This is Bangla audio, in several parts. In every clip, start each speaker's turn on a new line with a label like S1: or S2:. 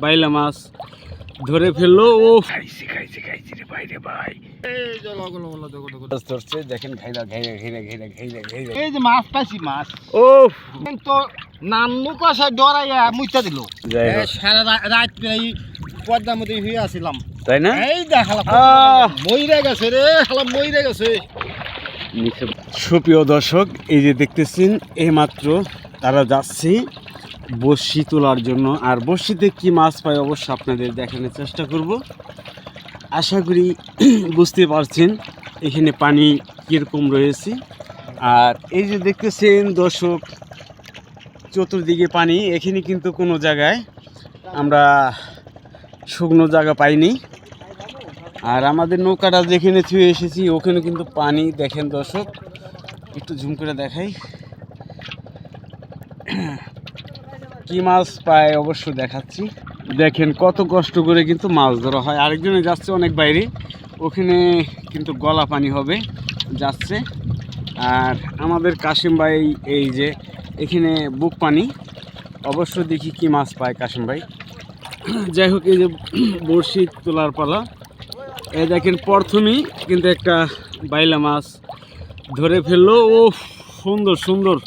S1: বাইলা মাছ ধরে ফেললো। ও খাইছি খাইছি খাইছি রে ভাই রে ভাই। ধরছে দেখেন, ঘাইরা ঘাইরা ঘাইরা ঘাইরা ঘাইরা ঘাইরা
S2: এই যে মাছ পাইছি মাছ।
S1: ও
S2: তো নান্নু কষা ডরাইয়া মুইতা দিল। সারা রাত প্রায় পদ্মার মধ্যে হয়ে আসছিলাম,
S1: তাই না?
S2: এই দেখালাম মইরা গেছে রে, হালাম মইরা গেছে।
S1: সুপ্রিয় দর্শক, এই যে দেখতেছেন এইমাত্র তারা যাচ্ছে বড়শি তোলার জন্য। আর বড়শিতে কি মাছ পায় অবশ্য আপনাদের দেখানোর চেষ্টা করব। আশা করি বুঝতে পারছেন এখানে পানি কীরকম রয়েছে। আর এই যে দেখতেছেন দর্শক, চতুর্দিকে পানি। এখানে কিন্তু কোনো জায়গায় আমরা শুকনো জায়গা পাইনি। আর আমাদের নৌকাটা যেখানে ছুঁয়ে এসেছি ওখানে কিন্তু পানি। দেখেন দর্শক, একটু ঝুম করে দেখাই কি মাছ পায় অবশ্য দেখাচ্ছি। দেখেন কত কষ্ট করে কিন্তু মাছ ধরা হয়। আরেকজনে যাচ্ছে অনেক বাইরে, ওখানে কিন্তু গলা পানি হবে যাচ্ছে। আর আমাদের কাশিম ভাই এই যে এখানে বুক পানি। অবশ্য দেখি কি মাছ পায় কাশিম ভাই। যাই হোক, এই যে বড়শি তোলার পালা। এই দেখেন প্রথমেই কিন্তু একটা বাইলা মাছ ধরে ফেললো। ও সুন্দর সুন্দর।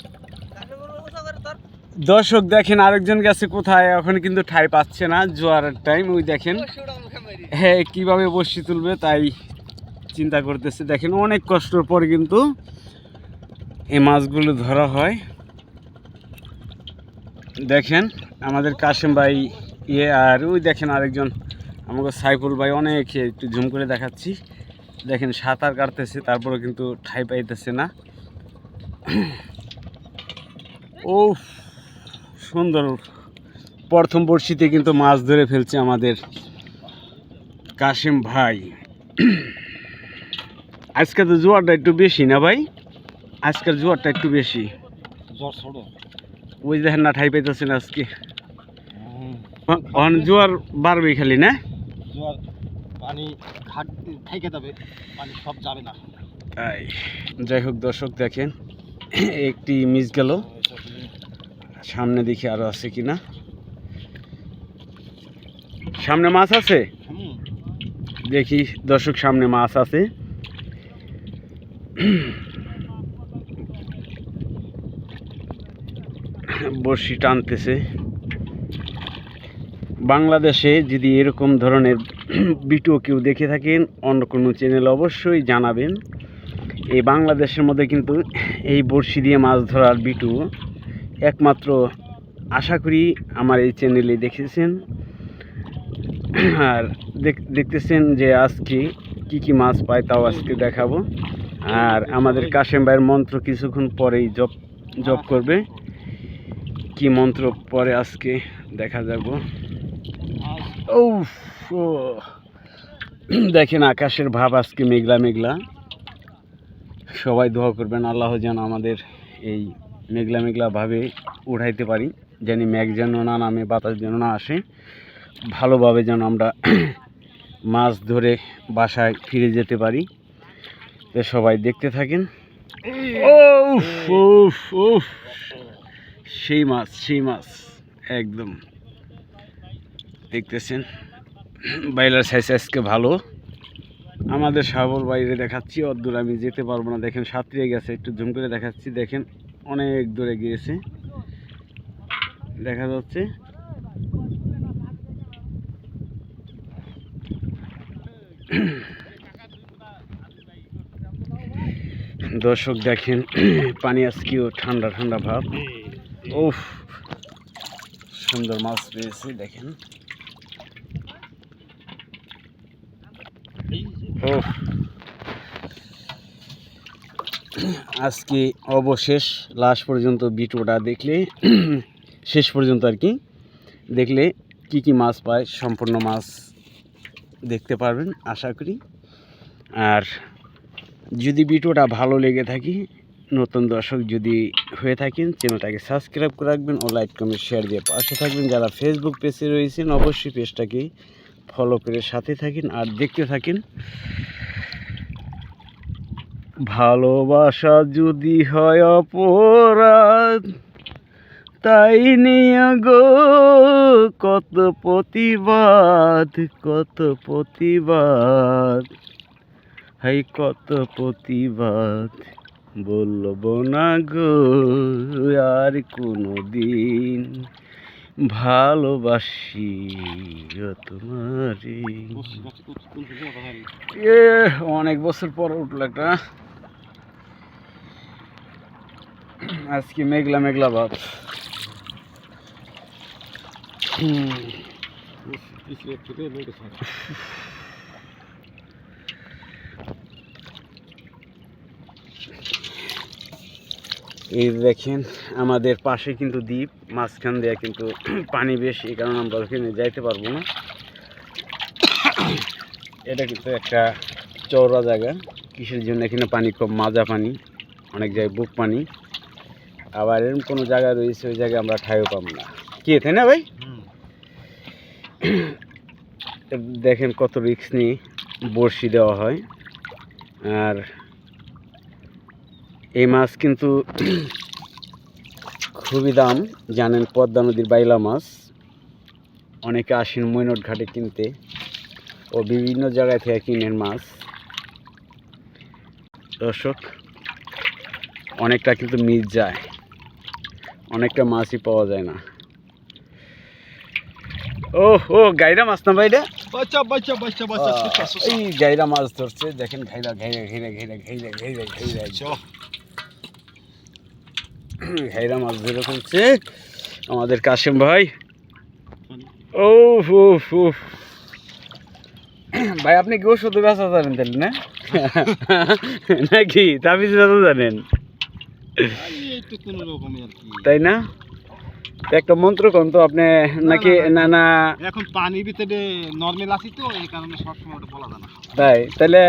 S1: দর্শক দেখেন আরেকজন গেছে কোথায়, এখন কিন্তু ঠাই পাচ্ছে না, জোয়ারের টাইম। ওই দেখেন হ্যাঁ কীভাবে বড়শি তুলবে তাই চিন্তা করতেছে। দেখেন অনেক কষ্টর পর কিন্তু এই মাছগুলো ধরা হয়। দেখেন আমাদের কাশিম ভাই আর ওই দেখেন আরেকজন আমাকে সাইফুল ভাই, অনেক একটু ঝুম করে দেখাচ্ছি। দেখেন সাঁতার কাটতেছে, তারপরে কিন্তু ঠাই পাইতেছে না। ও সুন্দর, প্রথম বড়শিতে কিন্তু মাছ ধরে ফেলছে আমাদের কাশিম ভাই। আজকে তো জোয়ারটা একটু বেশি না ভাই? আজকের জোয়ারটা একটু বেশি। ওই দেখেন না ঠাই পাইতেছে না আজকে। জোয়ার বাড়বে খালি না,
S2: জোয়ার পানি থেকে যাবে, পানি সব যাবে না।
S1: যাই হোক দর্শক দেখেন একটি মিস গেল, সামনে দেখি আরো আছে কিনা। সামনে মাছ আছে, দেখি দর্শক সামনে মাছ আছে। বড়শি টানতেছে। বাংলাদেশে যদি এরকম ধরনের ভিডিও কেউ দেখে থাকেন অন্য কোনো চ্যানেল অবশ্যই জানাবেন। এই বাংলাদেশের মধ্যে কিন্তু এই বড়শি দিয়ে মাছ ধরার ভিডিও একমাত্র আশা করি আমার এই চ্যানেলে দেখেছেন। আর দেখতেছেন যে আজকে কি কি মাছ পায় তাও আজকে দেখাবো। আর আমাদের কাশিম ভাইয়ের মন্ত্র কিছুক্ষণ পরেই জপ করবে। কি মন্ত্র পরে আজকে দেখা যাব। ও দেখেন আকাশের ভাব আজকে মেঘলা মেঘলা। সবাই দোয়া করবেন আল্লাহ যেন আমাদের এই মেঘলা মেঘলা ভাবে উঠাইতে পারি, জানি মেঘ যেন না নামে, বাতাস যেন না আসে, ভালোভাবে যেন আমরা মাছ ধরে বাসায় ফিরে যেতে পারি। তো সবাই দেখতে থাকেন। সেই মাছ সেই মাছ একদম দেখতেছেন। বাইলার সাইজ আজকে ভালো। আমাদের সাবল বাইরে দেখাচ্ছি, অদূর আমি যেতে পারবো না। দেখেন সাঁতরিয়ে গেছে, একটু ঝুম করে দেখাচ্ছি। দেখেন অনেক দূরে গিয়েছে, দেখা যাচ্ছে। দর্শক দেখেন পানি আজকেও ঠান্ডা ঠান্ডা ভাব। ওফ সুন্দর মাছ পেয়েছে দেখেন। আজকে অবশেষ লাস্ট পর্যন্ত ভিডিওটা দেখলে, শেষ পর্যন্ত আর কি দেখলে কি কি মাছ পায় সম্পূর্ণ মাছ দেখতে পারবেন আশা করি। আর যদি ভিডিওটা ভালো লেগে থাকে, নতুন দর্শক যদি হয়ে থাকেন চ্যানেলটাকে সাবস্ক্রাইব করে রাখবেন ও লাইক কমেন্ট শেয়ার দিয়ে পাশে থাকবেন। যারা ফেসবুক পেজে রয়েছেন অবশ্যই পেজটাকে ফলো করে সাথে থাকেন আর দেখতে থাকেন। ভালোবাসা যদি হয় অপরাধ তাই নিয়ে গো কত প্রতিবাদ, কত প্রতিবাদ, হাই কত প্রতিবাদ, বলবো না গো আর কোনো দিন ভালোবাসি তোমারে। অনেক বছর পর উঠলো একটা, আজকে মেঘলা মেঘলা ভাব। এই দেখেন আমাদের পাশে কিন্তু দ্বীপ, মাঝখান দিয়ে কিন্তু পানি বেশি, এই কারণে আমরা ওখানে যাইতে পারবো না। এটা কিন্তু একটা চওড়া জায়গা, কিসের জন্য এখানে পানি কম, মাজা পানি, অনেক জায়গায় বুক পানি, আবার এরকম কোনো জায়গা রয়েছে ওই জায়গায় আমরা ঠাইও পাবো না, কি তাই না ভাই? দেখেন কত রিস্ক নিয়ে বড়শি দেওয়া হয়। আর এই মাছ কিন্তু খুবই দাম, জানেন পদ্মা নদীর বাইলা মাছ, অনেকে আসেন মৈনট ঘাটে কিনতে ও বিভিন্ন জায়গায় থেকে কিনেন মাছ। দর্শক অনেকটা কিন্তু মিস যায়, অনেকটা মাছই পাওয়া যায় না। ও ও গাইরা মাছ না ভাইটা, এই গাইরা মাছ ধরছে, দেখেন ঘাইরা ঘাইরা ঘাইরা ঘাইরা ঘাইরা ঘাইরা ঘাইরা ঘাইরা মাছ ধরে ফেলছে আমাদের কাশেম ভাই। ও ভাই আপনি কি ওষুধ বেচা জানেন তাহলে না, নাকি তাবিজ বেচা জানেন? তাই না, একটা মন্ত্র কোন তো আপনি নাকি? না না
S2: এখন পানির ভিতরে নরমাল আছি তো এই কারণে সবসময় ওটা বলা যায় না।
S1: তাই তাহলে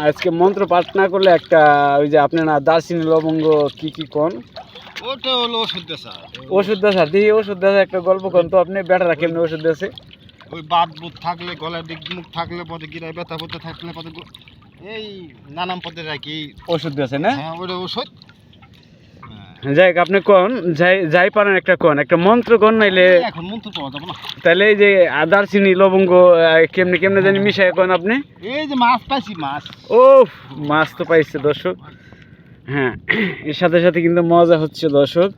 S1: আজকে মন্ত্র পাঠ না করলে একটা ওই যে আপনি না দারচিনি লবঙ্গ কি কি কোন,
S2: ওটা হলো ওষুধ দেশা।
S1: ওষুধ দেশা দিয়ে ওষুধ দেশা একটা গল্প কোন তো আপনি, বেটারা কেমনি ওষুধ দেশে?
S2: ওই বাত বুত থাকলে, গলায় দিক মুখ থাকলে, পথে গিরায় ব্যথা পথে থাকলে, পথে এই নানান পথে রাখি
S1: ওষুধ দেশে না?
S2: হ্যাঁ ওটা ওষুধ।
S1: যাই হোক আপনি কোন যাই যাই পারেন একটা কোন, একটা মন্ত্র কোন, নাইলে
S2: এখন মন্ত্র পাওয়া যাবে না।
S1: তাহলে এই যে দারচিনি লবঙ্গ কেমনে কেমনে জানি মিশাই কোন আপনি?
S2: এই যে মাছ পাইছি, মাছ।
S1: ও মাছ তো পাইছে দর্শক, হ্যাঁ এর সাথে সাথে কিন্তু মজা হচ্ছে দর্শক।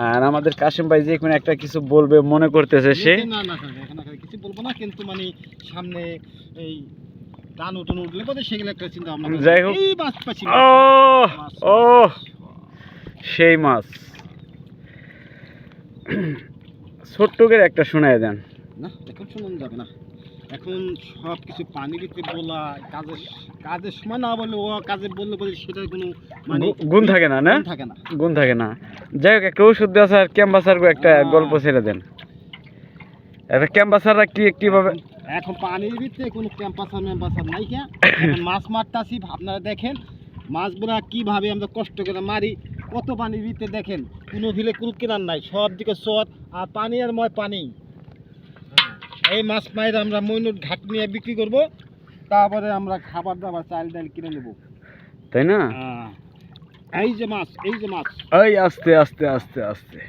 S1: আর আমাদের কাশেম ভাই যে কোনো একটা কিছু বলবে মনে করতেছে সে।
S2: না না এখন কিছু বলবো না, কিন্তু মানে সামনে এই টান উঠুন উঠলে পথে সেগুলো একটা চিন্তা ভাবনা।
S1: যাই হোক,
S2: এই মাছ পাইছি।
S1: ও ও সেই মাছ, ছোট্ট করে একটা শোনায় দেন
S2: না, এখন শোনানো যাবে না, এখন সব কিছু পানির ভিতরে বলা, কাজের কাজের সময় না বললে ও কাজে বললে বলে সেটার কোনো মানে
S1: গুণ থাকে না, না
S2: থাকে না,
S1: গুণ থাকে না। যাই হোক একটা ওষুধ দেওয়া আর ক্যাম্বাসার একটা গল্প ছেড়ে দেন, একটা ক্যাম্বাসার কিভাবে?
S2: এখন পানির ভিতরে কোনো ক্যাম্পাসার ম্যাম্পাসার নাই, কে এখন মাছ মারতাছি আপনারা দেখেন মাছগুলা কিভাবে আমরা কষ্ট করে মারি, কত পানির ভিতরে দেখেন, কোনো ভিলে কুল কেনার নাই, সব দিকে চট আর পানি আর ময় পানি। এই মাছ মাইরে আমরা মৈনট ঘাট নিয়ে বিক্রি করব, তারপরে আমরা খাবার দাবার চাল ডাল কিনে নেব,
S1: তাই না?
S2: এই যে মাছ, এই যে মাছ,
S1: এই আস্তে আস্তে আস্তে আস্তে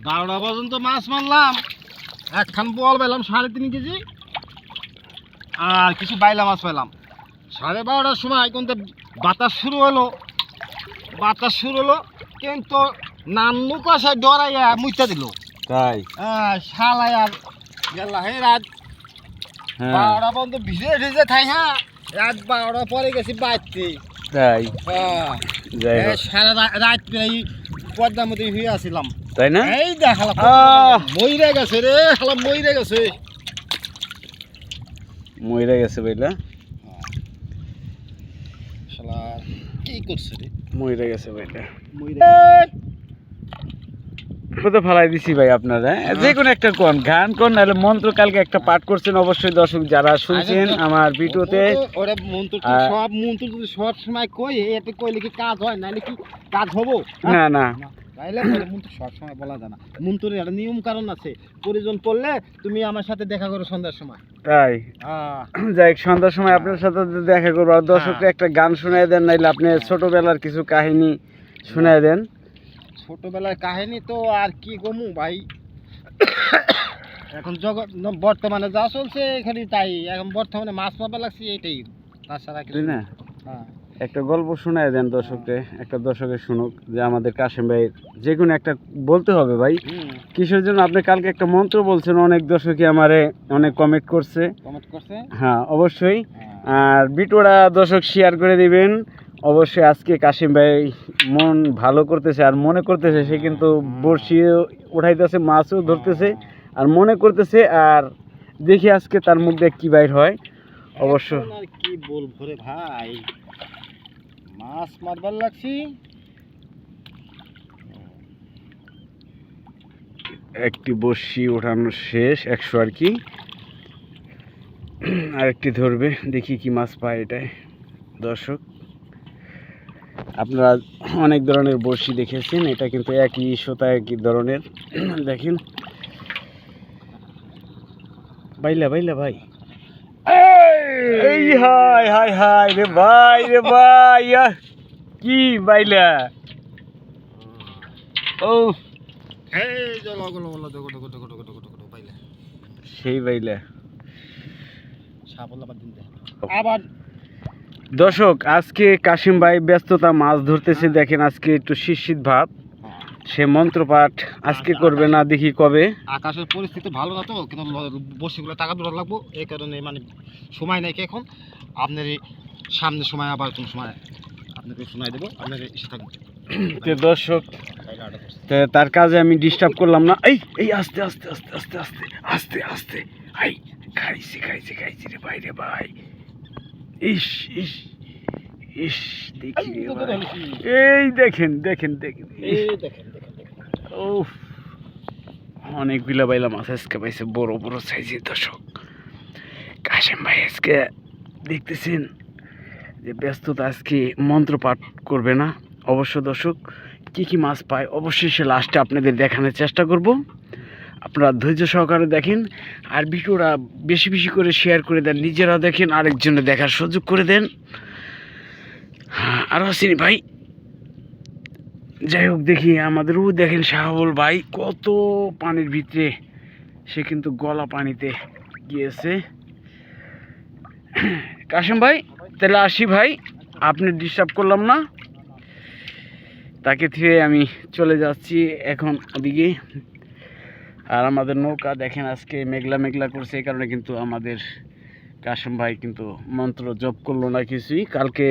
S2: 12টা পর্যন্ত মাছ মারলাম, একখান বল পেলাম 3.5 কেজি, আর কিছু বাইলা মাছ পেলাম। 12:30টার সময় কিন্তু বাতাস শুরু হলো, কিন্তু নান্নু কষায় ডরাইয়া মুইতা দিল,
S1: তাই
S2: শালাই আর গেল হে রাত 12টা পর্যন্ত ভিজে থাই, হ্যাঁ রাত 12টা পরে গেছি বাড়তে,
S1: তাই
S2: সারা রাত প্রায় পদ্মার মধ্যে হয়ে আসছিলাম,
S1: তাই না?
S2: এই দেখালাম মইরে গেছে রে, খালাম মইরে গেছে,
S1: মইরা গেছে বইলা,
S2: শালা কি করছে রে,
S1: মইরা গেছে বইলা,
S2: মইরে
S1: তো ফালাই দিছি ভাই আপনারা। যে কোনো একটা কোন গান কোন, নাহলে মন্ত্র কালকে একটা পাঠ করছেন অবশ্যই দর্শক যারা শুনছেন আমার ভিডিওতে।
S2: ওরে মন্ত্র সব মন্ত্র যদি সব সময় কই এতে কইলে কি কাজ হয়, নাহলে কি কাজ হবো?
S1: না না
S2: তাইলে মন্ত্র সব সময় বলা যায় না, মন্ত্রের একটা নিয়ম কারণ আছে, প্রয়োজন পড়লে তুমি আমার সাথে দেখা করো সন্ধ্যার সময়।
S1: তাই যাই সন্ধ্যার সময় আপনার সাথে দেখা করবো, আর দর্শককে একটা গান শোনাই দেন, নাইলে আপনি ছোটবেলার কিছু কাহিনী শোনাই দেন।
S2: ছোটবেলার কাহিনী তো আর কি গমু ভাই। এখন বর্তমানে যা চলছে এখানে তাই, এখন বর্তমানে মাছ মারবা লাগছে এইটাই, তাছাড়া কিছু
S1: না
S2: হ্যাঁ।
S1: একটা গল্প শোনায় দেন দর্শককে, একটা দর্শকের শুনুক যে আমাদের কাশেম ভাই যে কোনো একটা বলতে হবে ভাই। কিসের জন্য আপনি কালকে একটা মন্ত্র বলছেন, অনেক দর্শকই আমারে অনেক কমেন্ট করছে। হ্যাঁ অবশ্যই। আর ভিডিওটা দর্শক শেয়ার করে দিবেন অবশ্যই। আজকে কাশেম ভাই মন ভালো করতেছে আর মনে করতেছে সে কিন্তু বড়শি উঠাইতেছে, মাছও ধরতেছে আর মনে করতেছে। আর দেখি আজকে তার মুখ দিয়ে কি বাইর হয়। অবশ্য
S2: আর কি বলবো রে ভাই, মাছ মারবার লাগছি।
S1: একটি বড়শি ওঠানো শেষ, 100 আর কি, আরেকটি ধরবে, দেখি কি মাছ পায় এটাই। দর্শক আপনারা অনেক ধরনের বড়শি দেখেছেন, এটা কিন্তু একই সুতা একই ধরনের। দেখেন বাইলা বাইলা ভাই, এই হাই হাই হাই রে ভাই, রে ভাই কি বাইলা। ও সেই বাইলা।
S2: আবার
S1: দর্শক আজকে কাশিম ভাই ব্যস্ততা, মাছ ধরতেছে। দেখেন আজকে একটু শীত ভাব, সে মন্ত্রপাঠ আজকে করবে না, দেখি কবে।
S2: আকাশের পরিস্থিতি ভালো না তো, কিন্তু বসিগুলো টাকা দূর লাগবো, এই কারণে মানে সময় নাই কি এখন। আপনার সামনে সময় আবার কোন সময় আপনাকে শোনাই দেবো, আপনার এসে থাকবেন।
S1: দর্শক তার কাজে আমি ডিস্টার্ব করলাম না। এই এই আস্তে আস্তে আস্তে আস্তে আস্তে আস্তে আস্তে আই খাইছি খাইছি খাইছি রে ভাই, রে ভাই। ইস ইস ইস দেখি রে ভাই, এই দেখেন দেখেন দেখেন ও অনেকগুলা বাইলা মাছ আজকে পাইছে, বড় বড় সাইজের। দর্শক কাশেম ভাই আজকে দেখতেছেন যে ব্যস্ততা, আজকে মন্ত্রপাঠ করবে না। অবশ্য দর্শক কি কি মাছ পায় অবশ্যই সে লাস্টে আপনাদের দেখানোর চেষ্টা করব। আপনারা ধৈর্য সহকারে দেখেন আর ভিডিওটা বেশি বেশি করে শেয়ার করে দেন, নিজেরা দেখেন, আরেকজনে দেখার সুযোগ করে দেন। আর আসেনি ভাই, যাই হোক দেখি আমাদেরও দেখেন শাহাবুল ভাই কত পানির ভিতরে, সে কিন্তু গলা পানিতে গিয়েছে। কাশেম ভাই তাহলে আসি ভাই, আপনি ডিস্টার্ব করলাম না, তাকে থেকে আমি চলে যাচ্ছি এখন ওদিকে। আর আমাদের নৌকা দেখেন আজকে মেঘলা মেঘলা করছে, এই কারণে কিন্তু আমাদের কাশেম ভাই কিন্তু মন্ত্র জপ করলো না কিছুই। কালকে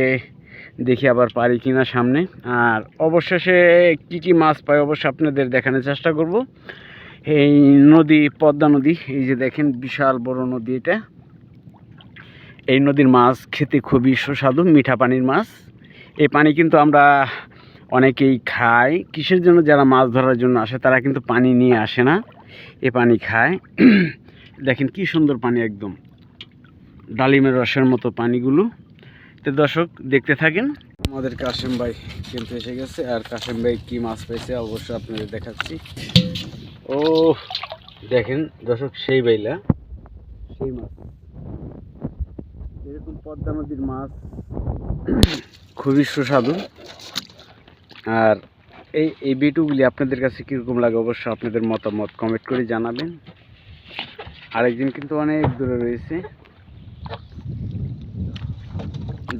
S1: দেখি আবার পারি কিনা সামনে। আর অবশেষে কি কি মাছ পায় অবশ্যই আপনাদের দেখানোর চেষ্টা করব। এই নদী পদ্মা নদী, এই যে দেখেন বিশাল বড় নদী এটা। এই নদীর মাছ খেতে খুবই সুস্বাদু, মিঠা পানির মাছ। এই পানি কিন্তু আমরা অনেকেই খাই, কিসের জন্য, যারা মাছ ধরার জন্য আসে তারা কিন্তু পানি নিয়ে আসে না, এ পানি খায়। দেখেন কি সুন্দর পানি, একদম ডালিমের রসের মতো পানিগুলো। তো দর্শক দেখতে থাকেন। আমাদের কাশেম ভাই কিন্তু এসে গেছে, আর কাশেম ভাই কি মাছ পাইছে অবশ্যই আপনাদের দেখাচ্ছি। ও দেখেন দর্শক সেই বাইলা, সেই মাছ, এরকম পদ্মা নদীর মাছ খুবই সুস্বাদু। আর এই ভিডিওগুলি আপনাদের কাছে কীরকম লাগে অবশ্যই আপনাদের মতামত কমেন্ট করে জানাবেন। আরেকজন কিন্তু অনেক দূরে রয়েছে,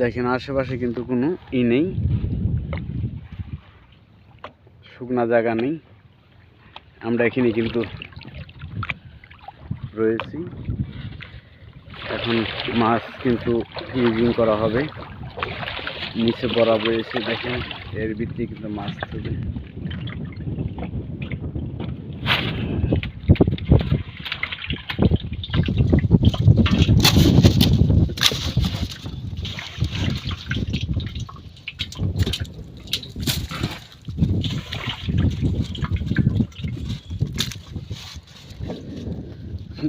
S1: দেখেন আশেপাশে কিন্তু কোনো নেই, শুকনা জায়গা নেই, আমরা এখানে কিন্তু রয়েছি। এখন মাছ কিন্তু ইউজিং করা হবে, নিচে বরাবর এসে দেখেন এর ভিতরে কিন্তু মাছ থাকে।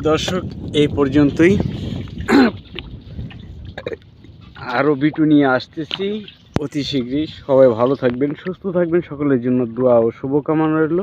S1: দর্শক এই পর্যন্তই, আরও ভিডিও নিয়ে আসতেছি অতি শীঘ্রই। সবাই ভালো থাকবেন, সুস্থ থাকবেন, সকলের জন্য দোয়া ও শুভকামনা রইল।